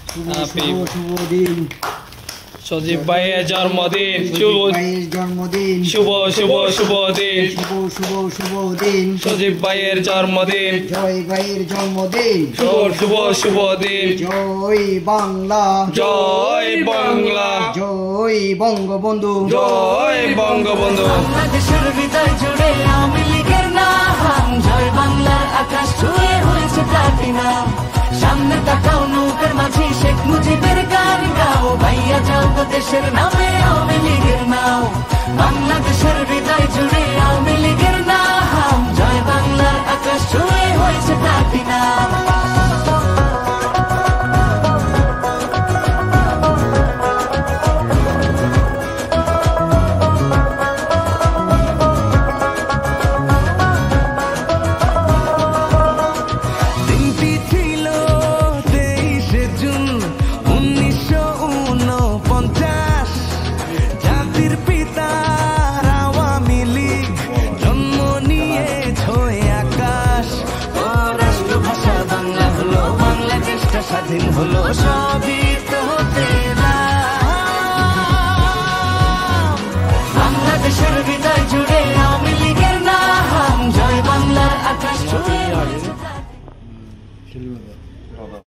happy শুভ দিন সজীব ভাইয়ের জন্মদিন জন্মদিন শুভ শুভ শুভ দিন শুভ দিন সজীব ভাইয়ের জন্মদিন জয় ভাইয়ের জন্মদিন শুভ শুভ দিন জয় বাংলা জয় বাংলা জয় বঙ্গবন্ধু জয় বঙ্গবন্ধু বাংলাদেশের হৃদয় জুড়ে আওয়ামী লীগের নাম জয় বাংলার আকাশ ছুঁয়ে হয়েছে প্লাটিনাম সামনে তাকাও নৌকার মাঝে শেখ মুজিবের গান গাও ভাইয়া যাও গো দেশের নামে আওয়ামী লীগের নাও বাংলাদেশের হৃদয় জুড়ে আওয়ামী লীগের নাম জয় বাংলার আকাশ ছুঁয়ে হয়েছে প্লাটিনাম